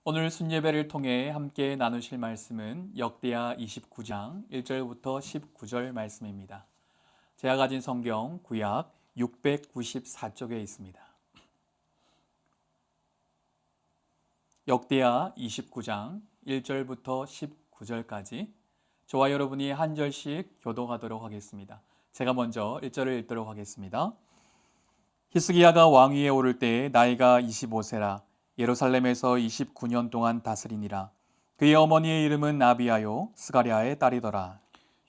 오늘 순예배를 통해 함께 나누실 말씀은 역대하 29장 1절부터 19절 말씀입니다. 제가 가진 성경 구약 694쪽에 있습니다. 역대하 29장 1절부터 19절까지 저와 여러분이 한 절씩 교독하도록 하겠습니다. 제가 먼저 1절을 읽도록 하겠습니다. 히스기야가 왕위에 오를 때 나이가 25세라 예루살렘에서 29년 동안 다스리니라. 그의 어머니의 이름은 아비야요 스가랴의 딸이더라.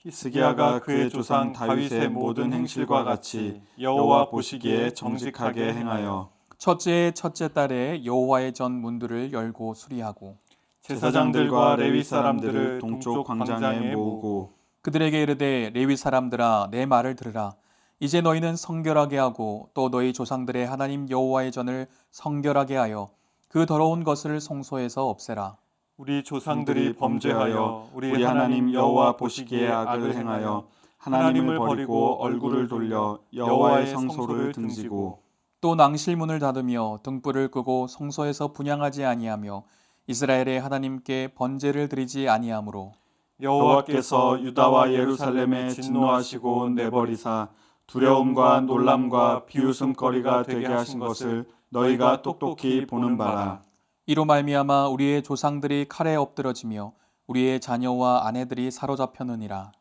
히스기야가 그의 조상 다윗의 모든 행실과 같이 여호와 보시기에 정직하게 행하여 첫째의 첫째 달에 여호와의 전 문들을 열고 수리하고 제사장들과 레위 사람들을 동쪽 광장에 모으고 그들에게 이르되 레위 사람들아 내 말을 들으라. 이제 너희는 성결하게 하고 또 너희 조상들의 하나님 여호와의 전을 성결하게 하여 그 더러운 것을 성소에서 없애라. 우리 조상들이 범죄하여 우리 하나님 여호와 보시기에 악을 행하여 하나님을 버리고 얼굴을 돌려 여호와의 성소를 등지고 또 낭실문을 닫으며 등불을 끄고 성소에서 분향하지 아니하며 이스라엘의 하나님께 번제를 드리지 아니하므로 여호와께서 유다와 예루살렘에 진노하시고 내버리사 두려움과 놀람과 비웃음거리가 되게 하신 것을 너희가 똑똑히 보는 바라. 이로 말미암아 우리의 조상들이 칼에 엎드러지며 우리의 자녀와 아내들이 사로잡혔느니라.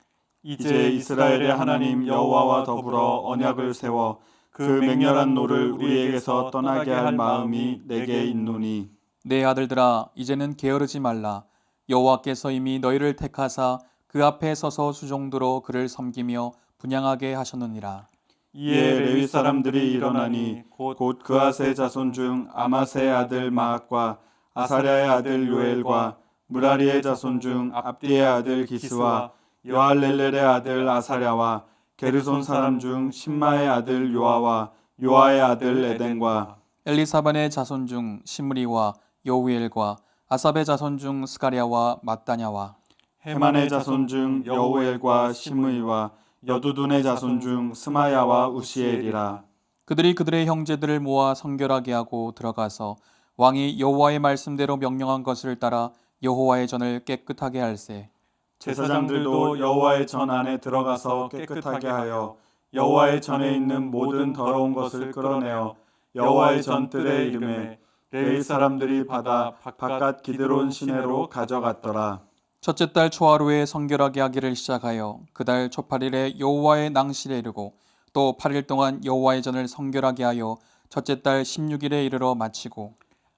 이제 이스라엘의 하나님 여호와와 더불어 언약을 세워 그 맹렬한 노를 우리에게서 떠나게 할 마음이 내게 있노니 내 아들들아 이제는 게으르지 말라. 여호와께서 이미 너희를 택하사 그 앞에 서서 수종드로 그를 섬기며 분향하게 하셨느니라. 이에 레위 사람들이 일어나니 곧 그아세 자손 중 아마세의 아들 마악과 아사랴의 아들 요엘과 무라리의 자손 중 압디의 아들 기스와 여할렐렐의 아들 아사랴와 게르손 사람 중 심마의 아들 요아와 요아의 아들 에덴과 엘리사반의 자손 중 시므리와 여우엘과 아삽의 자손 중 스가랴와 mat다냐와 헤만의 자손 중 여우엘과 시므이와 여두둔의 자손 중 스마야와 우시엘이라. 그들이 그들의 형제들을 모아 성결하게 하고 들어가서 왕이 여호와의 말씀대로 명령한 것을 따라 여호와의 전을 깨끗하게 할세. 제사장들도 여호와의 전 안에 들어가서 깨끗하게 하여 여호와의 전에 있는 모든 더러운 것을 끌어내어 여호와의 전 뜰의 이름에 레위 사람들이 받아 바깥 기드론 시내로 가져갔더라. 첫째 달 초하루에 성결하게 하기를 시작하여 그 달 초팔일에 여호와의 낭실에 이르고 또 8일 동안 여호와의 전을 성결하게 하여 첫째 달 16일에 이르러 마치고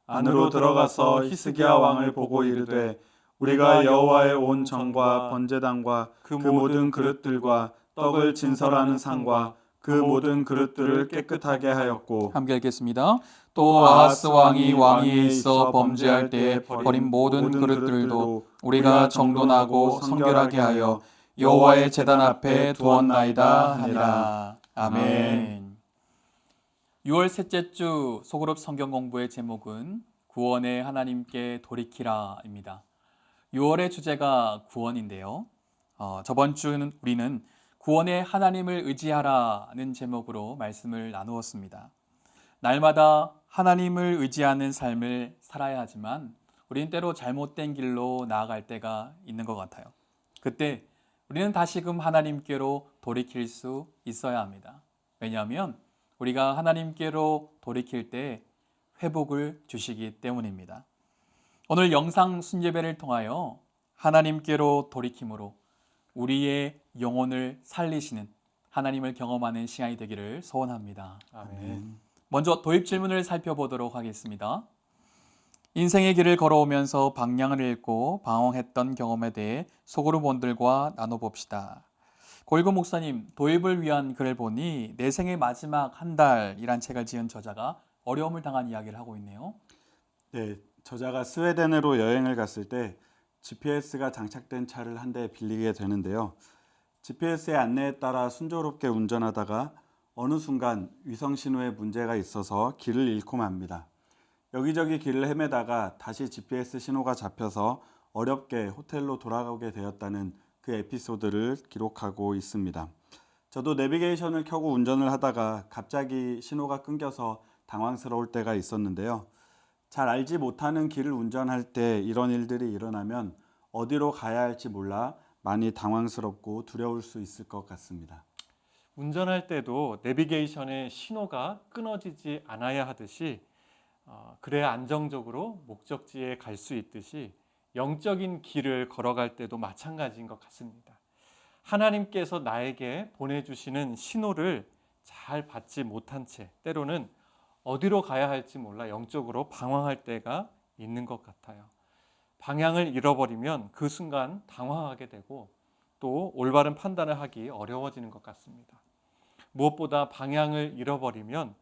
안으로 들어가서 히스기야 왕을 보고 이르되 우리가 여호와의 온 전과 번제단과 그 모든 그릇들과 떡을 진설하는 상과 그 모든 그릇들을 깨끗하게 하였고 함께 읽겠습니다. 또 아하스 왕이 왕위에 있어 범죄할 때에 버린 모든 그릇들도 우리가 정돈하고 성결하게 하여 여호와의 제단 앞에 두었나이다 하니라. 아멘. 6월 셋째 주 소그룹 성경 공부의 제목은 구원의 하나님께 돌이키라입니다. 6월의 주제가 구원인데요. 저번 주는 우리는 구원의 하나님을 의지하라는 제목으로 말씀을 나누었습니다. 날마다 하나님을 의지하는 삶을 살아야 하지만 우리는 때로 잘못된 길로 나아갈 때가 있는 것 같아요. 그때 우리는 다시금 하나님께로 돌이킬 수 있어야 합니다. 왜냐하면 우리가 하나님께로 돌이킬 때 회복을 주시기 때문입니다. 오늘 영상 순예배를 통하여 하나님께로 돌이킴으로 우리의 영혼을 살리시는 하나님을 경험하는 시간이 되기를 소원합니다. 아멘. 먼저 도입 질문을 살펴보도록 하겠습니다. 인생의 길을 걸어오면서 방향을 잃고 방황했던 경험에 대해 소그룹원들과 나눠봅시다. 고일구 목사님, 도입을 위한 글을 보니 내 생의 마지막 한 달이란 책을 지은 저자가 어려움을 당한 이야기를 하고 있네요. 네, 저자가 스웨덴으로 여행을 갔을 때 GPS가 장착된 차를 한 대 빌리게 되는데요. GPS의 안내에 따라 순조롭게 운전하다가 어느 순간 위성 신호에 문제가 있어서 길을 잃고 맙니다. 여기저기 길을 헤매다가 다시 GPS 신호가 잡혀서 어렵게 호텔로 돌아가게 되었다는 그 에피소드를 기록하고 있습니다. 저도 내비게이션을 켜고 운전을 하다가 갑자기 신호가 끊겨서 당황스러울 때가 있었는데요. 잘 알지 못하는 길을 운전할 때 이런 일들이 일어나면 어디로 가야 할지 몰라 많이 당황스럽고 두려울 수 있을 것 같습니다. 운전할 때도 내비게이션의 신호가 끊어지지 않아야 하듯이 그래야 안정적으로 목적지에 갈 수 있듯이 영적인 길을 걸어갈 때도 마찬가지인 것 같습니다. 하나님께서 나에게 보내주시는 신호를 잘 받지 못한 채 때로는 어디로 가야 할지 몰라 영적으로 방황할 때가 있는 것 같아요. 방향을 잃어버리면 그 순간 당황하게 되고 또 올바른 판단을 하기 어려워지는 것 같습니다. 무엇보다 방향을 잃어버리면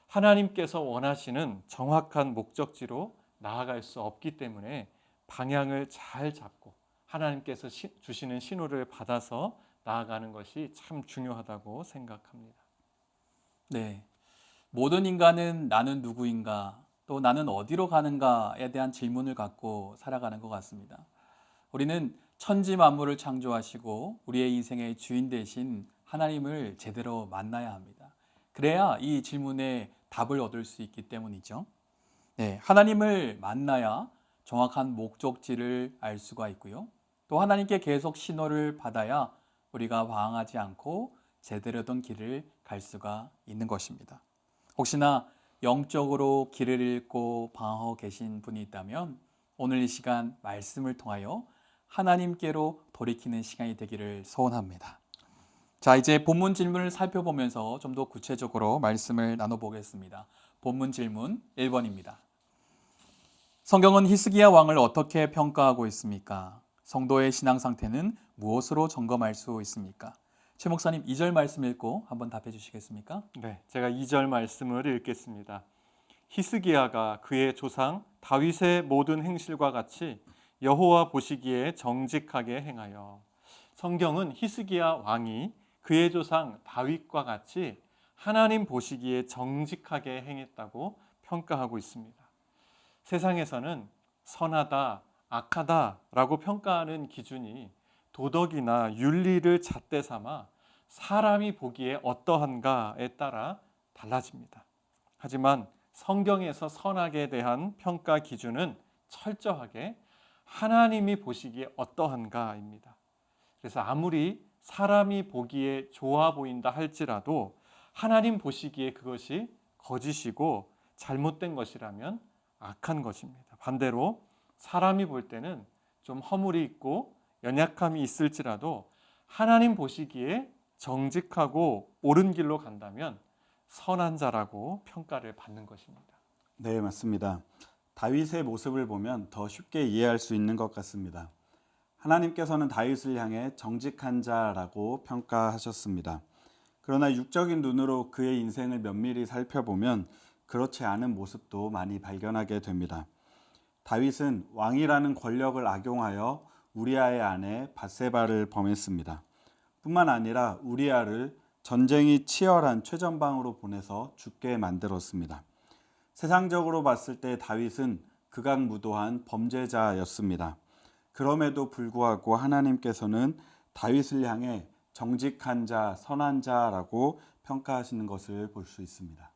하나님께서 원하시는 정확한 목적지로 나아갈 수 없기 때문에 방향을 잘 잡고 하나님께서 주시는 신호를 받아서 나아가는 것이 참 중요하다고 생각합니다. 네. 모든 인간은 나는 누구인가, 또 나는 어디로 가는가에 대한 질문을 갖고 살아가는 것 같습니다. 우리는 천지 만물을 창조하시고 우리의 인생의 주인 되신 하나님을 제대로 만나야 합니다. 그래야 이 질문에 답을 얻을 수 있기 때문이죠. 네, 하나님을 만나야 정확한 목적지를 알 수가 있고요. 또 하나님께 계속 신호를 받아야 우리가 방황하지 않고 제대로 된 길을 갈 수가 있는 것입니다. 혹시나 영적으로 길을 잃고 방황하고 계신 분이 있다면 오늘 이 시간 말씀을 통하여 하나님께로 돌이키는 시간이 되기를 소원합니다. 자, 이제 본문 질문을 살펴보면서 좀 더 구체적으로 말씀을 나눠보겠습니다. 본문 질문 1번입니다. 성경은 히스기야 왕을 어떻게 평가하고 있습니까? 성도의 신앙 상태는 무엇으로 점검할 수 있습니까? 최 목사님 2절 말씀 읽고 한번 답해 주시겠습니까? 네, 제가 2절 말씀을 읽겠습니다. 히스기야가 그의 조상 다윗의 모든 행실과 같이 여호와 보시기에 정직하게 행하여. 성경은 히스기야 왕이 그의 조상 다윗과 같이 하나님 보시기에 정직하게 행했다고 평가하고 있습니다. 세상에서는 선하다, 악하다라고 평가하는 기준이 도덕이나 윤리를 잣대 삼아 사람이 보기에 어떠한가에 따라 달라집니다. 하지만 성경에서 선악에 대한 평가 기준은 철저하게 하나님이 보시기에 어떠한가입니다. 그래서 아무리 사람이 보기에 좋아 보인다 할지라도 하나님 보시기에 그것이 거짓이고 잘못된 것이라면 악한 것입니다. 반대로 사람이 볼 때는 좀 허물이 있고 연약함이 있을지라도 하나님 보시기에 정직하고 옳은 길로 간다면 선한 자라고 평가를 받는 것입니다. 네, 맞습니다. 다윗의 모습을 보면 더 쉽게 이해할 수 있는 것 같습니다. 하나님께서는 다윗을 향해 정직한 자라고 평가하셨습니다. 그러나 육적인 눈으로 그의 인생을 면밀히 살펴보면 그렇지 않은 모습도 많이 발견하게 됩니다. 다윗은 왕이라는 권력을 악용하여 우리아의 아내 밧세바를 범했습니다. 뿐만 아니라 우리아를 전쟁이 치열한 최전방으로 보내서 죽게 만들었습니다. 세상적으로 봤을 때 다윗은 극악무도한 범죄자였습니다. 그럼에도 불구하고 하나님께서는 다윗을 향해 정직한 자, 선한 자라고 평가하시는 것을 볼 수 있습니다.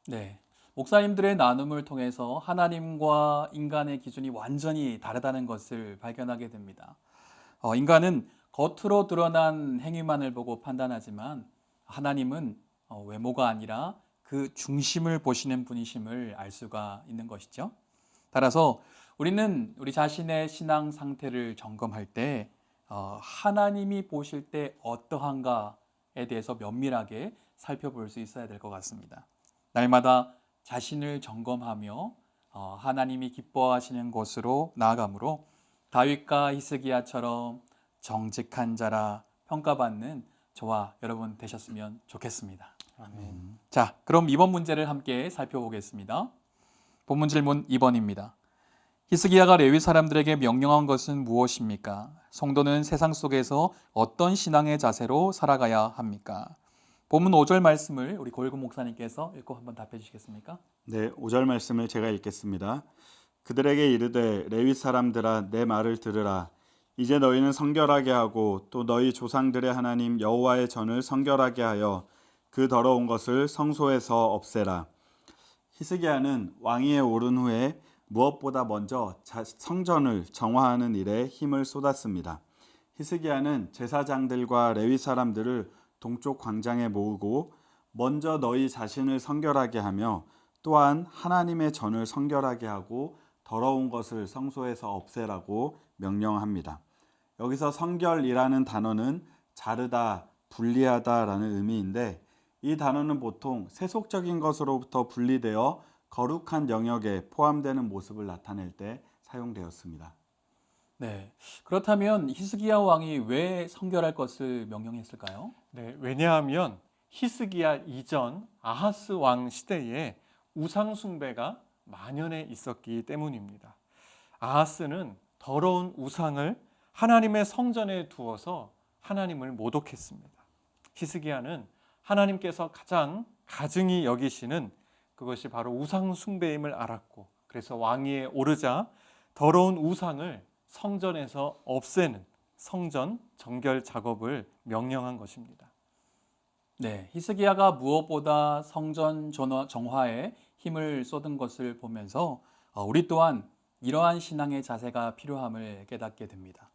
네. 목사님들의 나눔을 통해서 하나님과 인간의 기준이 완전히 다르다는 것을 발견하게 됩니다. 인간은 겉으로 드러난 행위만을 보고 판단하지만 하나님은 외모가 아니라 그 중심을 보시는 분이심을 알 수가 있는 것이죠. 따라서 우리는 우리 자신의 신앙 상태를 점검할 때 하나님이 보실 때 어떠한가에 대해서 면밀하게 살펴볼 수 있어야 될 것 같습니다. 날마다 자신을 점검하며 하나님이 기뻐하시는 곳으로 나아가므로 다윗과 히스기야처럼 정직한 자라 평가받는 저와 여러분 되셨으면 좋겠습니다. 아멘. 자, 그럼 이번 문제를 함께 살펴보겠습니다. 본문 질문 2번입니다. 히스기야가 레위 사람들에게 명령한 것은 무엇입니까? 성도는 세상 속에서 어떤 신앙의 자세로 살아가야 합니까? 본문 5절 말씀을 우리 고일구 목사님께서 읽고 한번 답해 주시겠습니까? 네, 5절 말씀을 제가 읽겠습니다. 그들에게 이르되 레위 사람들아 내 말을 들으라. 이제 너희는 성결하게 하고 또 너희 조상들의 하나님 여호와의 전을 성결하게 하여 그 더러운 것을 성소에서 없애라. 히스기야는 왕위에 오른 후에 무엇보다 먼저 성전을 정화하는 일에 힘을 쏟았습니다. 히스기야는 제사장들과 레위 사람들을 동쪽 광장에 모으고 먼저 너희 자신을 성결하게 하며 또한 하나님의 전을 성결하게 하고 더러운 것을 성소에서 없애라고 명령합니다. 여기서 성결이라는 단어는 자르다, 분리하다라는 의미인데 이 단어는 보통 세속적인 것으로부터 분리되어 거룩한 영역에 포함되는 모습을 나타낼 때 사용되었습니다. 네. 그렇다면 히스기야 왕이 왜 성결할 것을 명령했을까요? 네, 왜냐하면 히스기야 이전 아하스 왕 시대에 우상 숭배가 만연해 있었기 때문입니다. 아하스는 더러운 우상을 하나님의 성전에 두어서 하나님을 모독했습니다. 히스기야는 하나님께서 가장 가증히 여기시는 그것이 바로 우상 숭배임을 알았고 그래서 왕위에 오르자 더러운 우상을 성전에서 없애는 성전 정결 작업을 명령한 것입니다. 네, 히스기야가 무엇보다 성전 정화에 힘을 쏟은 것을 보면서 우리 또한 이러한 신앙의 자세가 필요함을 깨닫게 됩니다.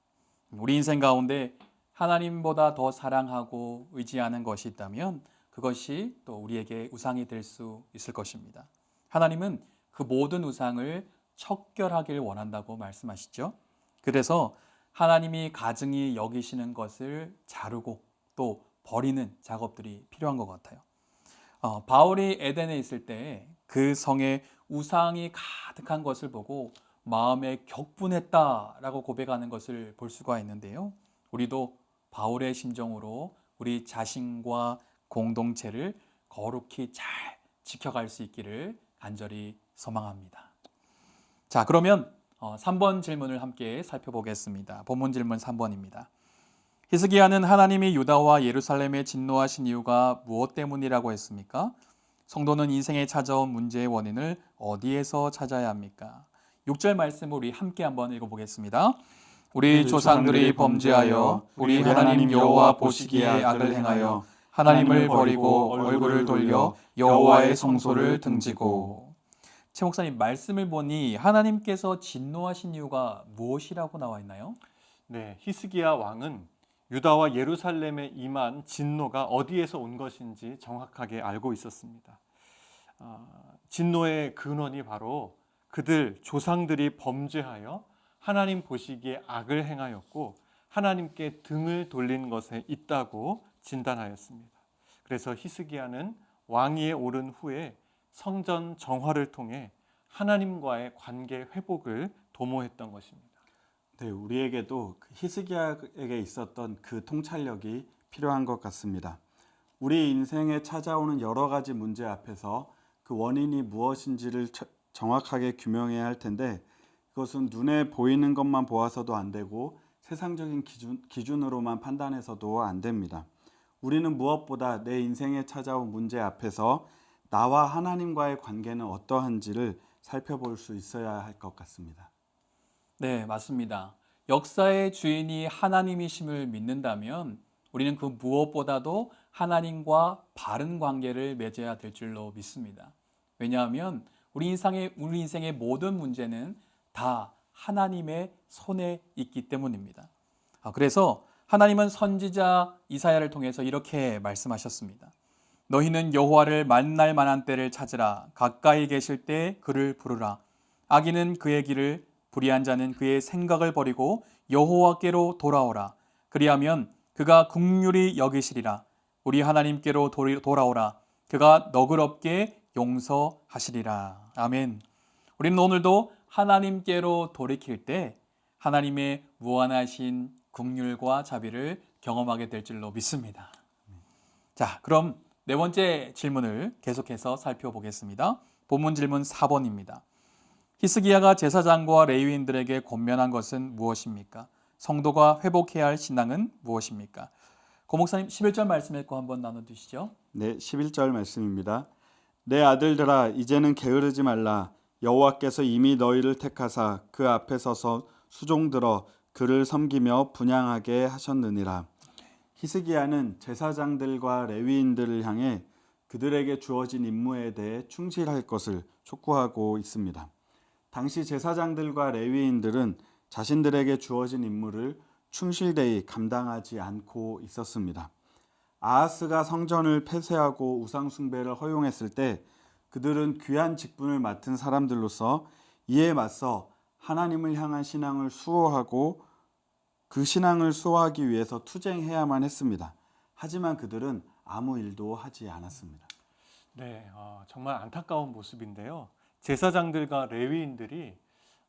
우리 인생 가운데 하나님보다 더 사랑하고 의지하는 것이 있다면 그것이 또 우리에게 우상이 될 수 있을 것입니다. 하나님은 그 모든 우상을 척결하길 원한다고 말씀하시죠. 그래서 하나님이 가증히 여기시는 것을 자르고 또 버리는 작업들이 필요한 것 같아요. 바울이 에덴에 있을 때 그 성에 우상이 가득한 것을 보고 마음에 격분했다라고 고백하는 것을 볼 수가 있는데요. 우리도 바울의 심정으로 우리 자신과 공동체를 거룩히 잘 지켜갈 수 있기를 간절히 소망합니다. 자, 그러면 3번 질문을 함께 살펴보겠습니다. 본문 질문 3번입니다. 히스기야는 하나님이 유다와 예루살렘에 진노하신 이유가 무엇 때문이라고 했습니까? 성도는 인생에 찾아온 문제의 원인을 어디에서 찾아야 합니까? 6절 말씀을 우리 함께 한번 읽어보겠습니다. 우리 조상들이 범죄하여 우리 하나님 여호와 보시기에 악을 행하여 하나님을 버리고 얼굴을 돌려 여호와의 성소를 등지고. 최 목사님, 말씀을 보니 하나님께서 진노하신 이유가 무엇이라고 나와 있나요? 네, 히스기야 왕은 유다와 예루살렘에 임한 진노가 어디에서 온 것인지 정확하게 알고 있었습니다. 진노의 근원이 바로 그들 조상들이 범죄하여 하나님 보시기에 악을 행하였고 하나님께 등을 돌린 것에 있다고 진단하였습니다. 그래서 히스기야는 왕위에 오른 후에 성전 정화를 통해 하나님과의 관계 회복을 도모했던 것입니다. 네, 우리에게도 히스기야에게 있었던 그 통찰력이 필요한 것 같습니다. 우리 인생에 찾아오는 여러 가지 문제 앞에서 그 원인이 무엇인지를 정확하게 규명해야 할 텐데 그것은 눈에 보이는 것만 보아서도 안 되고 세상적인 기준으로만 판단해서도 안 됩니다. 우리는 무엇보다 내 인생에 찾아온 문제 앞에서 나와 하나님과의 관계는 어떠한지를 살펴볼 수 있어야 할 것 같습니다. 네, 맞습니다. 역사의 주인이 하나님이심을 믿는다면 우리는 그 무엇보다도 하나님과 바른 관계를 맺어야 될 줄로 믿습니다. 왜냐하면 우리 인생의 모든 문제는 다 하나님의 손에 있기 때문입니다. 그래서 하나님은 선지자 이사야를 통해서 이렇게 말씀하셨습니다. 너희는 여호와를 만날 만한 때를 찾으라. 가까이 계실 때 그를 부르라. 악인은 그의 길을, 불의한 자는 그의 생각을 버리고 여호와께로 돌아오라. 그리하면 그가 긍휼히 여기시리라. 우리 하나님께로 돌아오라. 그가 너그럽게 용서하시리라. 아멘. 우리는 오늘도 하나님께로 돌이킬 때 하나님의 무한하신 긍휼과 자비를 경험하게 될 줄로 믿습니다. 자, 그럼 네 번째 질문을 계속해서 살펴보겠습니다. 본문 질문 4번입니다. 히스기야가 제사장과 레위인들에게 권면한 것은 무엇입니까? 성도가 회복해야 할 신앙은 무엇입니까? 고 목사님 11절 말씀 읽고 한번 나눠주시죠. 네, 11절 말씀입니다. 내 아들들아 이제는 게으르지 말라. 여호와께서 이미 너희를 택하사 그 앞에 서서 수종들어 그를 섬기며 분향하게 하셨느니라. 히스기야는 제사장들과 레위인들을 향해 그들에게 주어진 임무에 대해 충실할 것을 촉구하고 있습니다. 당시 제사장들과 레위인들은 자신들에게 주어진 임무를 충실되이 감당하지 않고 있었습니다. 아하스가 성전을 폐쇄하고 우상 숭배를 허용했을 때 그들은 귀한 직분을 맡은 사람들로서 이에 맞서 하나님을 향한 신앙을 수호하고 그 신앙을 수호하기 위해서 투쟁해야만 했습니다. 하지만 그들은 아무 일도 하지 않았습니다. 네, 정말 안타까운 모습인데요. 제사장들과 레위인들이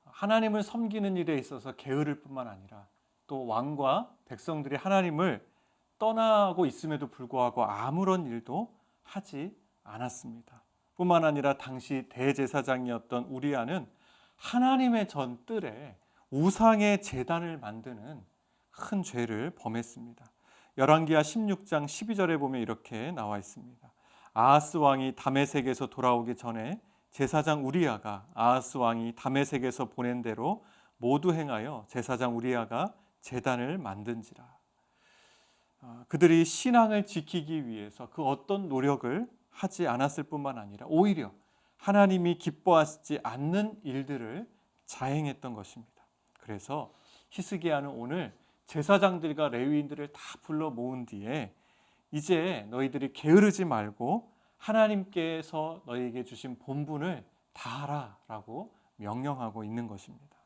하나님을 섬기는 일에 있어서 게으를 뿐만 아니라 또 왕과 백성들이 하나님을 떠나고 있음에도 불구하고 아무런 일도 하지 않았습니다. 뿐만 아니라 당시 대제사장이었던 우리아는 하나님의 전뜰에 우상의 제단을 만드는 큰 죄를 범했습니다. 열왕기하 16장 12절에 보면 이렇게 나와 있습니다. 아하스 왕이 다메섹에서 돌아오기 전에 제사장 우리아가 아하스 왕이 다메섹에서 보낸 대로 모두 행하여 제사장 우리아가 제단을 만든지라. 그들이 신앙을 지키기 위해서 그 어떤 노력을 하지 않았을 뿐만 아니라 오히려 하나님이 기뻐하시지 않는 일들을 자행했던 것입니다. 그래서 히스기야는 오늘 제사장들과 레위인들을 다 불러 모은 뒤에 이제 너희들이 게으르지 말고 하나님께서 너희에게 주신 본분을 다하라라고 명령하고 있는 것입니다.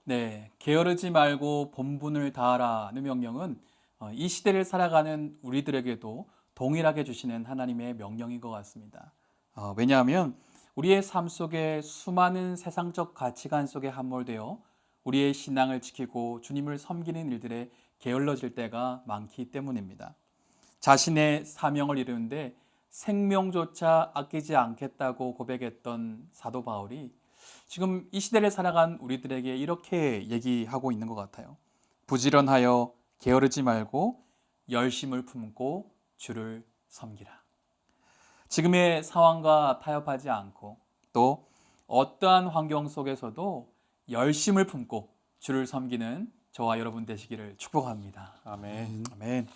네, 게으르지 말고 본분을 다하라는 명령은 이 시대를 살아가는 우리들에게도 동일하게 주시는 하나님의 명령인 것 같습니다. 왜냐하면 우리의 삶 속에 수많은 세상적 가치관 속에 함몰되어 우리의 신앙을 지키고 주님을 섬기는 일들에 게을러질 때가 많기 때문입니다. 자신의 사명을 이루는데 생명조차 아끼지 않겠다고 고백했던 사도 바울이 지금 이 시대를 살아간 우리들에게 이렇게 얘기하고 있는 것 같아요. 부지런하여 게으르지 말고 열심을 품고 주를 섬기라. 지금의 상황과 타협하지 않고 또 어떠한 환경 속에서도 열심을 품고 주를 섬기는 저와 여러분 되시기를 축복합니다. 아멘. 아멘.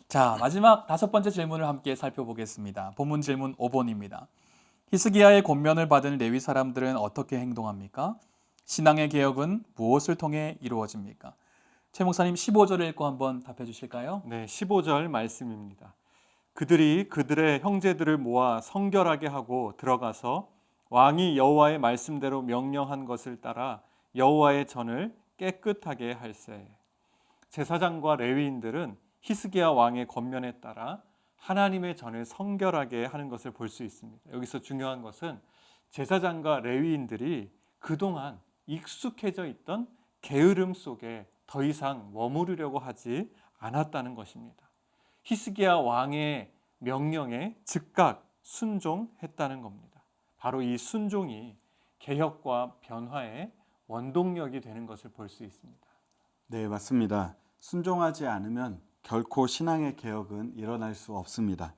자, 마지막 5번째 질문을 함께 살펴보겠습니다. 본문 질문 5번입니다. 히스기야의 권면을 받은 레위 사람들은 어떻게 행동합니까? 신앙의 개혁은 무엇을 통해 이루어집니까? 최 목사님 15절을 읽고 한번 답해 주실까요? 네, 15절 말씀입니다. 그들이 그들의 형제들을 모아 성결하게 하고 들어가서 왕이 여호와의 말씀대로 명령한 것을 따라 여호와의 전을 깨끗하게 할세. 제사장과 레위인들은 히스기야 왕의 권면에 따라 하나님의 전을 성결하게 하는 것을 볼 수 있습니다. 여기서 중요한 것은 제사장과 레위인들이 그동안 익숙해져 있던 게으름 속에 더 이상 머무르려고 하지 않았다는 것입니다. 히스기야 왕의 명령에 즉각 순종했다는 겁니다. 바로 이 순종이 개혁과 변화의 원동력이 되는 것을 볼 수 있습니다. 네, 맞습니다. 순종하지 않으면 결코 신앙의 개혁은 일어날 수 없습니다.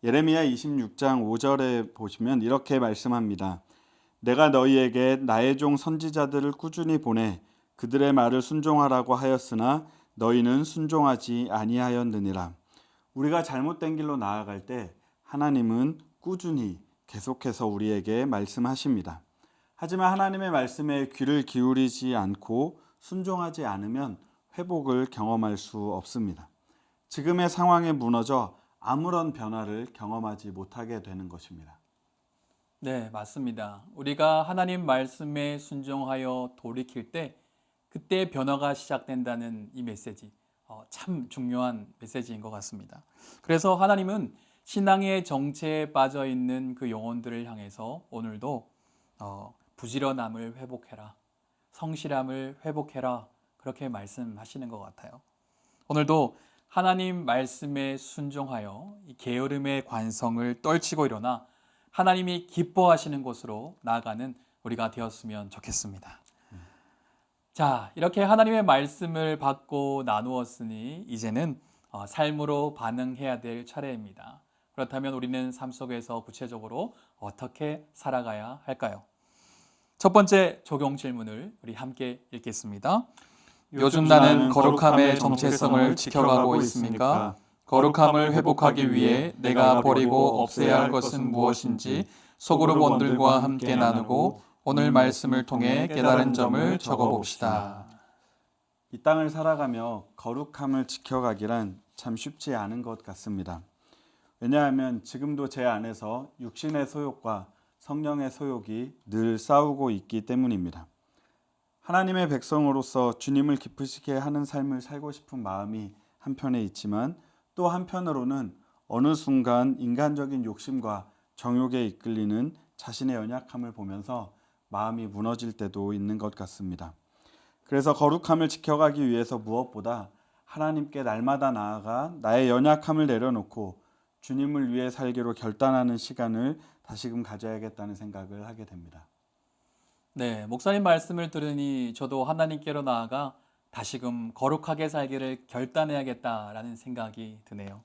예레미야 26장 5절에 보시면 이렇게 말씀합니다. 내가 너희에게 나의 종 선지자들을 꾸준히 보내 그들의 말을 순종하라고 하였으나 너희는 순종하지 아니하였느니라. 우리가 잘못된 길로 나아갈 때 하나님은 꾸준히 계속해서 우리에게 말씀하십니다. 하지만 하나님의 말씀에 귀를 기울이지 않고 순종하지 않으면 회복을 경험할 수 없습니다. 지금의 상황에 무너져 아무런 변화를 경험하지 못하게 되는 것입니다. 네, 맞습니다. 우리가 하나님 말씀에 순종하여 돌이킬 때 그때 변화가 시작된다는 이 메시지, 참 중요한 메시지인 것 같습니다. 그래서 하나님은 신앙의 정체에 빠져 있는 그 영혼들을 향해서 오늘도 부지런함을 회복해라, 성실함을 회복해라, 그렇게 말씀하시는 것 같아요. 오늘도 하나님 말씀에 순종하여 이 게으름의 관성을 떨치고 일어나 하나님이 기뻐하시는 곳으로 나아가는 우리가 되었으면 좋겠습니다. 자, 이렇게 하나님의 말씀을 받고 나누었으니 이제는 삶으로 반응해야 될 차례입니다. 그렇다면 우리는 삶 속에서 구체적으로 어떻게 살아가야 할까요? 첫 번째 적용 질문을 우리 함께 읽겠습니다. 요즘 나는 거룩함의 정체성을 지켜가고 있습니까? 거룩함을 회복하기 위해 내가 버리고 없애야 할 것은 무엇인지 소그룹원들과 함께 나누고 오늘 말씀을 통해 깨달은 점을 적어봅시다. 이 땅을 살아가며 거룩함을 지켜가기란 참 쉽지 않은 것 같습니다. 왜냐하면 지금도 제 안에서 육신의 소욕과 성령의 소욕이 늘 싸우고 있기 때문입니다. 하나님의 백성으로서 주님을 기쁘시게 하는 삶을 살고 싶은 마음이 한편에 있지만 또 한편으로는 어느 순간 인간적인 욕심과 정욕에 이끌리는 자신의 연약함을 보면서 마음이 무너질 때도 있는 것 같습니다. 그래서 거룩함을 지켜가기 위해서 무엇보다 하나님께 날마다 나아가 나의 연약함을 내려놓고 주님을 위해 살기로 결단하는 시간을 다시금 가져야겠다는 생각을 하게 됩니다. 네, 목사님 말씀을 들으니 저도 하나님께로 나아가 다시금 거룩하게 살기를 결단해야겠다라는 생각이 드네요.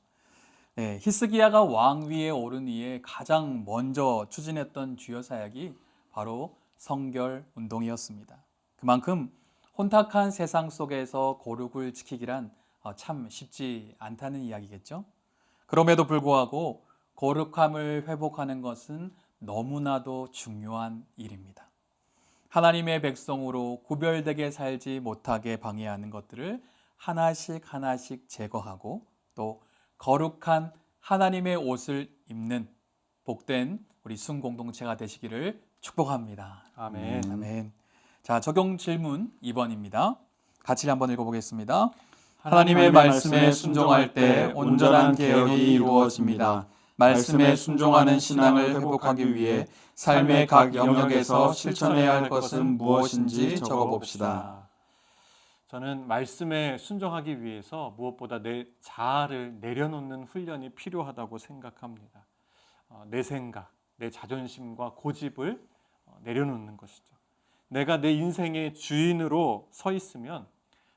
네, 히스기야가 왕 위에 오른 이에 가장 먼저 추진했던 주요 사역이 바로 성결 운동이었습니다. 그만큼 혼탁한 세상 속에서 거룩을 지키기란 참 쉽지 않다는 이야기겠죠. 그럼에도 불구하고 거룩함을 회복하는 것은 너무나도 중요한 일입니다. 하나님의 백성으로 구별되게 살지 못하게 방해하는 것들을 하나씩 하나씩 제거하고 또 거룩한 하나님의 옷을 입는 복된 우리 순공동체가 되시기를 축복합니다. 아멘. 아멘. 자, 적용 질문 2번입니다. 같이 한번 읽어보겠습니다. 하나님의 말씀에 순종할 때 온전한 개혁이 이루어집니다. 말씀에 순종하는 신앙을 회복하기 위해 삶의 각 영역에서 실천해야 할 것은 무엇인지 적어봅시다. 저는 말씀에 순종하기 위해서 무엇보다 내 자아를 내려놓는 훈련이 필요하다고 생각합니다. 내 생각, 내 자존심과 고집을 내려놓는 것이죠. 내가 내 인생의 주인으로 서 있으면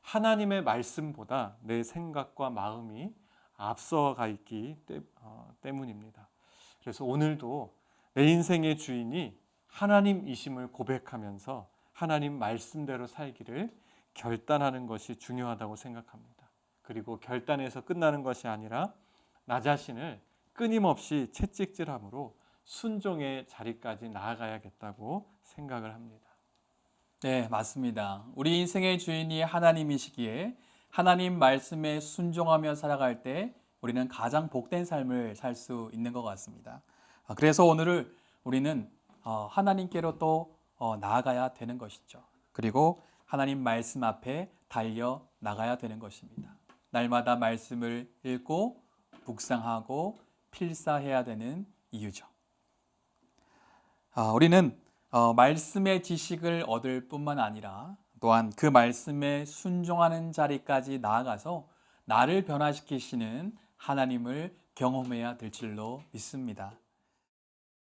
하나님의 말씀보다 내 생각과 마음이 앞서가 있기 때문입니다. 그래서 오늘도 내 인생의 주인이 하나님이심을 고백하면서 하나님 말씀대로 살기를 결단하는 것이 중요하다고 생각합니다. 그리고 결단해서 끝나는 것이 아니라 나 자신을 끊임없이 채찍질함으로 순종의 자리까지 나아가야겠다고 생각을 합니다. 네, 맞습니다. 우리 인생의 주인이 하나님이시기에 하나님 말씀에 순종하며 살아갈 때 우리는 가장 복된 삶을 살 수 있는 것 같습니다. 그래서 오늘을 우리는 하나님께로 또 나아가야 되는 것이죠. 그리고 하나님 말씀 앞에 달려 나가야 되는 것입니다. 날마다 말씀을 읽고 묵상하고 필사해야 되는 이유죠. 우리는 말씀의 지식을 얻을 뿐만 아니라 또한 그 말씀에 순종하는 자리까지 나아가서 나를 변화시키시는 하나님을 경험해야 될 줄로 믿습니다.